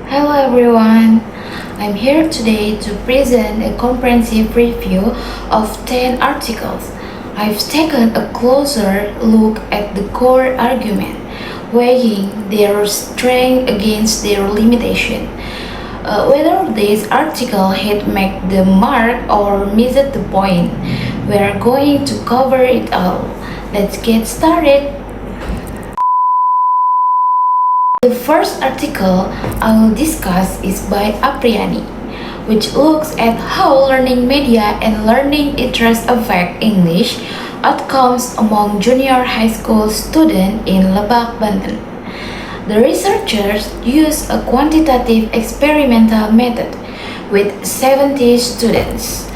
Hello everyone. I'm here today to present a comprehensive review of 10 articles. I've taken a closer look at the core argument, weighing their strength against their limitation. Whether this article hit make the mark or missed the point, we're going to cover it all. Let's get started. The first article I will discuss is by Apriani, which looks at how learning media and learning interest affect English outcomes among junior high school students in Lebak, Banten. The researchers use a quantitative experimental method with 70 students,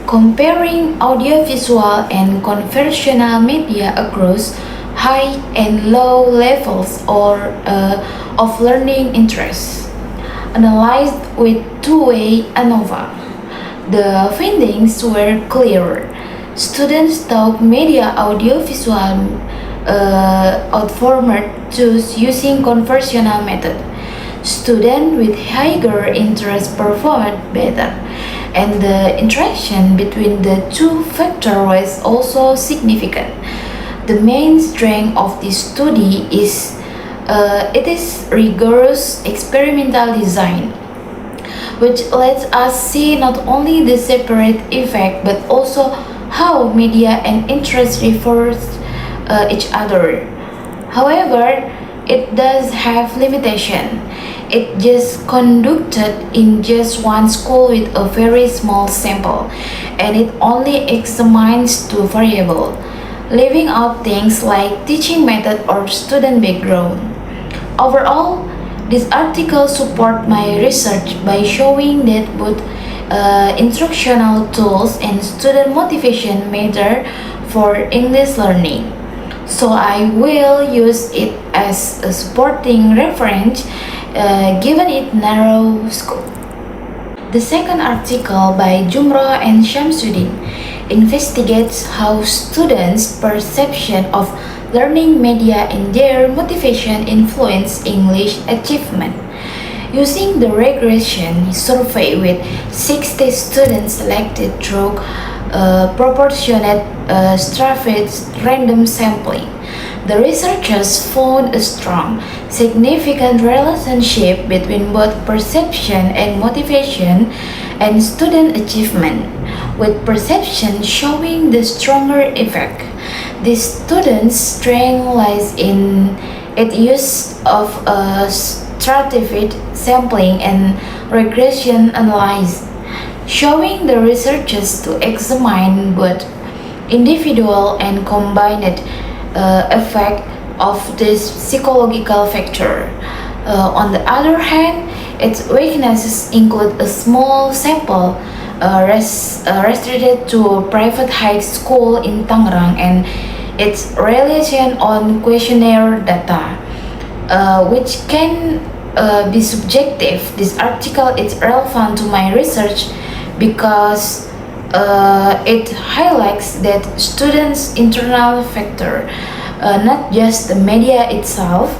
comparing audiovisual and conversational media across high and low levels of learning interest. Analyzed with two-way ANOVA, the findings were clear. Students thought media audiovisual outperformed those using conversational method. Students with higher interest performed better, and the interaction between the two factors was also significant. The main strength of this study is it is rigorous experimental design, which lets us see not only the separate effect but also how media and interest refers each other. However, it does have limitation. It just conducted in just one school with a very small sample, and it only examines two variables, leaving out things like teaching method or student background. Overall, this article supports my research by showing that both instructional tools and student motivation matter for English learning. So I will use it as a supporting reference given its narrow scope. The second article by Jumroh and Shamsuddin investigates how students' perception of learning media and their motivation influence English achievement. Using the regression survey with 60 students selected through proportionate stratified random sampling, the researchers found a strong, significant relationship between both perception and motivation and student achievement, with perception showing the stronger effect. The students' strength lies in its use of stratified sampling and regression analysis, showing the researchers to examine both individual and combined effect of this psychological factor. On the other hand, its weaknesses include a small sample restricted to a private high school in Tangerang and its relation on questionnaire data, which can be subjective. This article is relevant to my research because it highlights that students' internal factor, not just the media itself,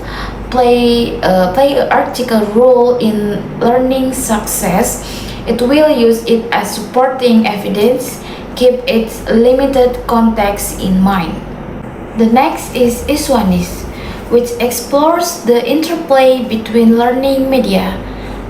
play an article role in learning success. It will use it as supporting evidence, keep its limited context in mind. The next is Iswanis, which explores the interplay between learning media,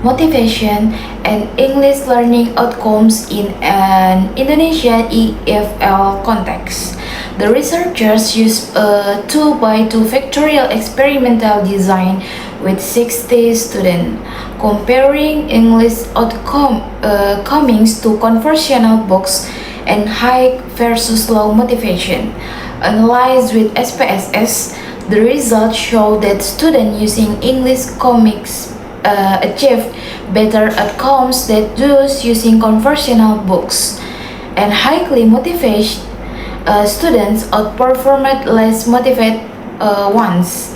motivation, and English learning outcomes in an Indonesian EFL context. The researchers used a 2x2 factorial experimental design with 60 students, comparing English outcomes to conversational books and high versus low motivation. Analyzed with SPSS, the results show that students using English comics achieve better outcomes than those using conversational books, and highly motivated students outperformed less motivated ones.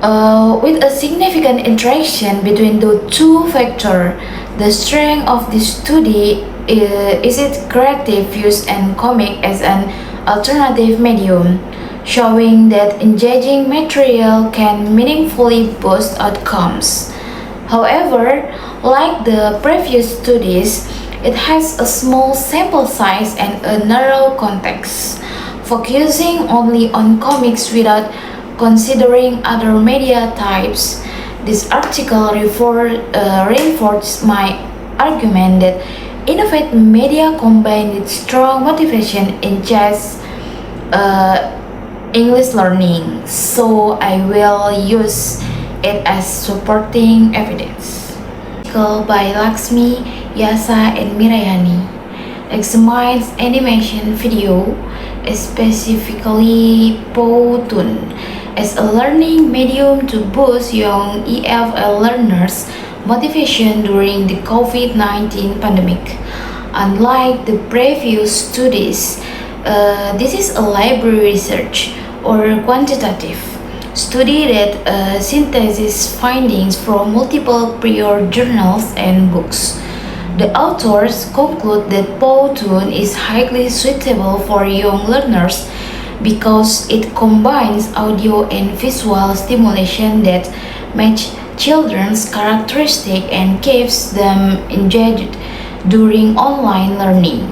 With a significant interaction between the two factors, the strength of this study is its creative use and comic as an alternative medium, showing that engaging material can meaningfully boost outcomes. However, like the previous studies, it has a small sample size and a narrow context, focusing only on comics without considering other media types. This article reinforced my argument that innovative media combine with strong motivation in just uh, English learning, so I will use it as supporting evidence. Article by Laksmi, Yasa, and Mirayani examines animation video, specifically Powtoon, as a learning medium to boost young EFL learners' motivation during the COVID-19 pandemic. Unlike the previous studies, this is a library research or quantitative study that synthesizes findings from multiple prior journals and books. The authors conclude that Powtoon is highly suitable for young learners because it combines audio and visual stimulation that match children's characteristics and keeps them engaged during online learning.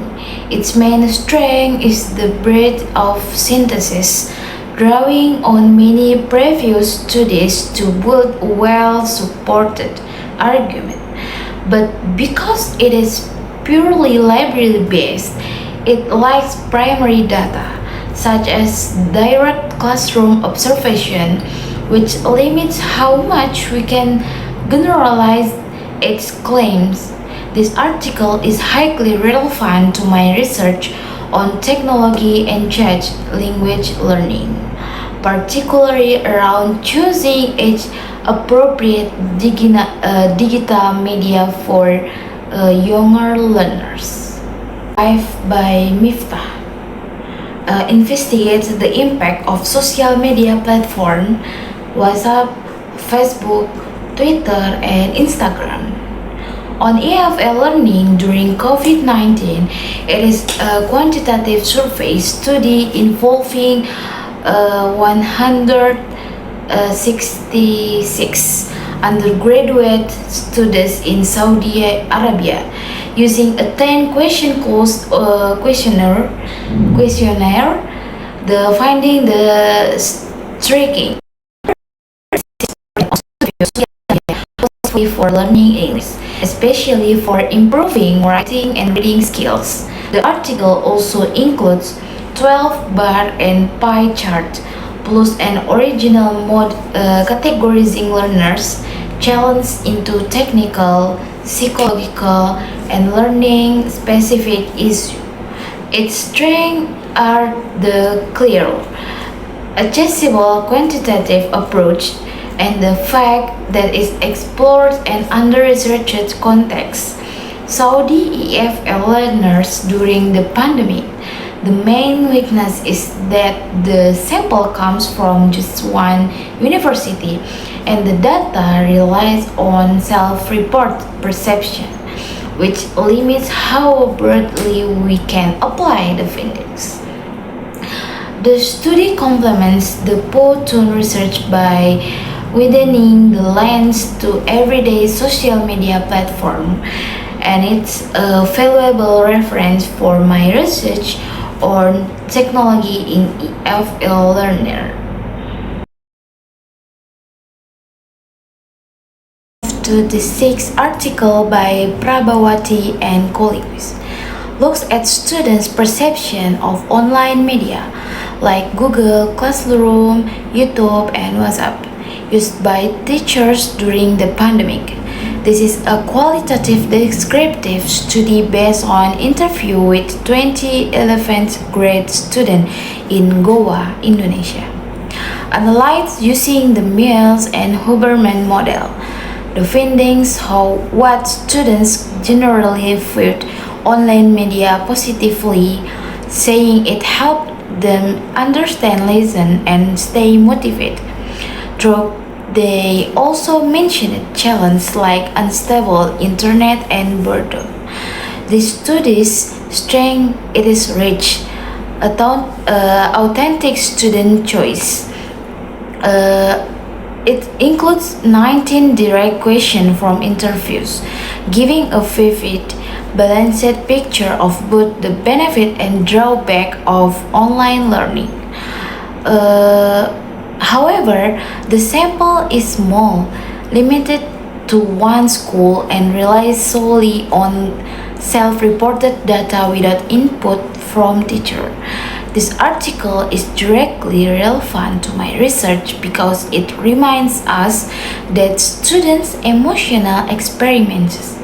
Its main strength is the breadth of synthesis, drawing on many previous studies to build a well-supported argument. But because it is purely library-based, it lacks primary data, such as direct classroom observation, which limits how much we can generalize its claims. This article is highly relevant to my research on technology and language learning, particularly around choosing age-appropriate digital media for younger learners. 5 by Miftah investigates the impact of social media platforms, WhatsApp, Facebook, Twitter, and Instagram on EFL learning during COVID-19. It is a quantitative survey study involving 166 undergraduate students in Saudi Arabia using a 10-question questionnaire. The finding the striking for learning English, especially for improving writing and reading skills. The article also includes 12 bar and pie chart, plus an original mode categorizing learners' challenge into technical, psychological, and learning specific issues. Its strengths are the clear, accessible quantitative approach and the fact that it explores an under-researched context. Saudi EFL learners during the pandemic. The main weakness is that the sample comes from just one university and the data relies on self-report perception, which limits how broadly we can apply the findings. The study complements the Powtoon research by widening the lens to everyday social media platform, and it's a valuable reference for my research on technology in EFL learner. To the sixth article by Prabhawati and colleagues looks at students' perception of online media like Google Classroom, YouTube, and WhatsApp used by teachers during the pandemic. This is a qualitative descriptive study based on interview with 20 11th grade students in Goa, Indonesia. Analyzed using the Mills and Huberman model. The findings show what students generally viewed online media positively, saying it helped them understand, listen, and stay motivated. Though they also mentioned challenges like unstable internet and boredom. This study's strength it is rich, authentic student choice, It includes 19 direct questions from interviews, giving a vivid, balanced picture of both the benefit and drawback of online learning. Uh, However, the sample is small, limited to one school, and relies solely on self-reported data without input from teacher. This article is directly relevant to my research because it reminds us that students' emotional experiences,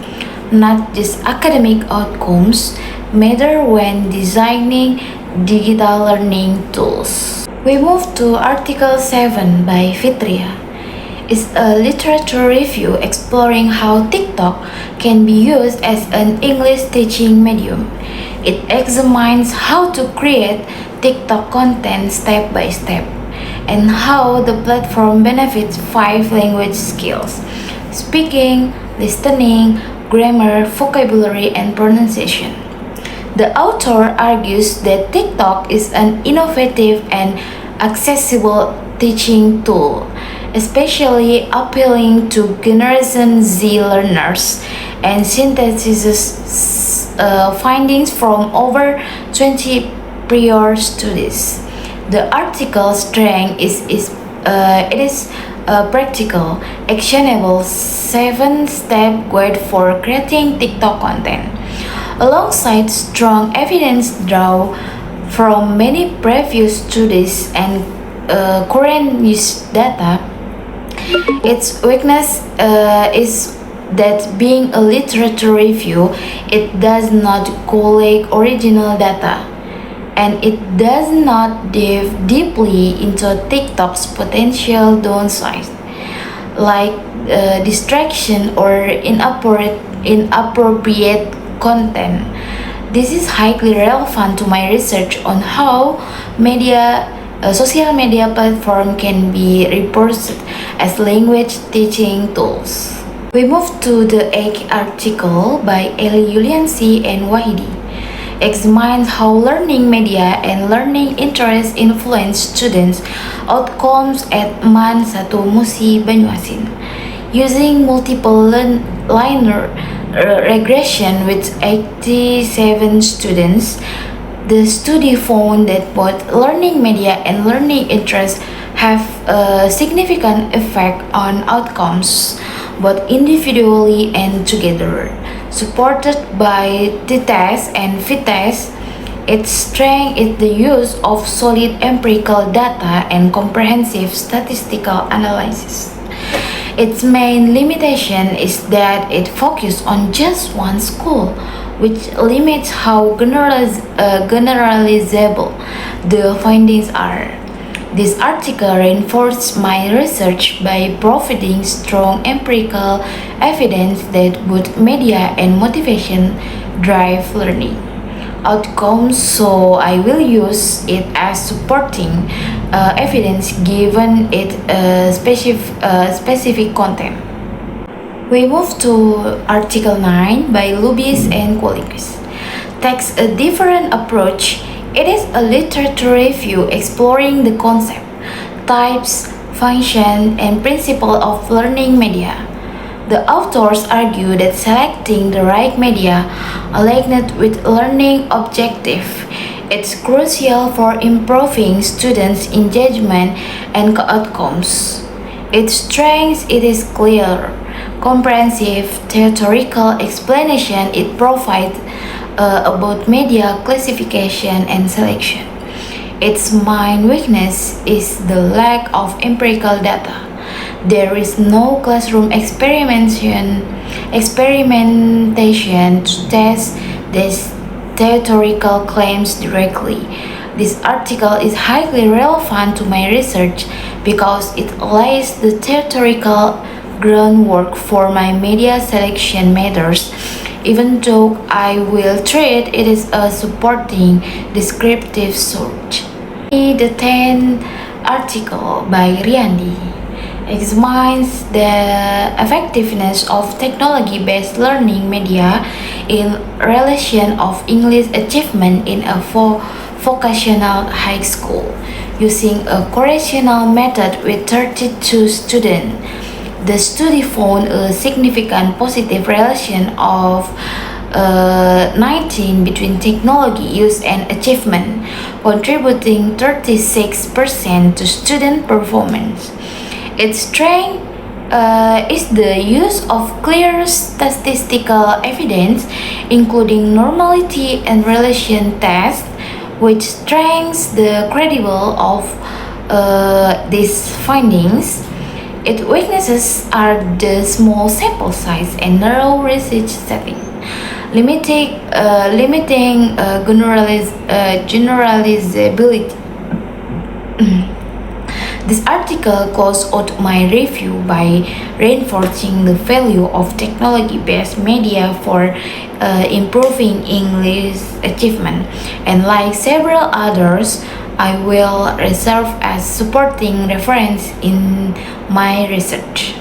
not just academic outcomes, matter when designing digital learning tools. We move to Article 7 by Fitria. It's a literature review exploring how TikTok can be used as an English teaching medium. It examines how to create TikTok content step by step and how the platform benefits five language skills: speaking, listening, grammar, vocabulary, and pronunciation. The author argues that TikTok is an innovative and accessible teaching tool, especially appealing to Generation Z learners, and synthesizes findings from over 20 prior studies. The article's strength it is a practical, actionable 7-step guide for creating TikTok content. Alongside strong evidence drawn from many previous studies and current news data, its weakness is that being a literature review, it does not collect original data and it does not dive deeply into TikTok's potential downside, like distraction or inappropriate content. This is highly relevant to my research on how social media platform can be reported as language teaching tools. We move to the 8th article by Eli Yuliansi and Wahidi. Examines how learning media and learning interests influence students' outcomes at MAN 1 Musi Banyuasin. Using multiple linear regression with 87 students, the study found that both learning media and learning interests have a significant effect on outcomes, both individually and together. Supported by t-test and fit-test, its strength is the use of solid empirical data and comprehensive statistical analysis. Its main limitation is that it focuses on just one school, which limits how generalizable the findings are. This article reinforced my research by providing strong empirical evidence that both media and motivation drive learning outcomes, so I will use it as supporting evidence given its specific content. We move to Article 9 by Lubis and Qualikis. Takes a different approach. It is a literature review exploring the concept, types, function, and principle of learning media. The authors argue that selecting the right media aligned with learning objective is crucial for improving students' engagement and outcomes. Its strength it is clear, comprehensive theoretical explanation it provides about media classification and selection. Its main weakness is the lack of empirical data. There is no classroom experimentation to test these theoretical claims directly. This article is highly relevant to my research because it lays the theoretical groundwork for my media selection methods, even though I will treat it as a supporting descriptive source. The 10th article by Riyandi examines the effectiveness of technology-based learning media in relation of English achievement in a vocational high school. using a correlational method with 32 students. The study found a significant positive relation of 19 between technology use and achievement, contributing 36% to student performance. Its strength is the use of clear statistical evidence, including normality and relation tests, which strengthens the credibility of these findings. Its weaknesses are the small sample size and narrow research setting, limiting generalizability. This article closes out my review by reinforcing the value of technology-based media for improving English achievement, and like several others, I will reserve as supporting reference in my research.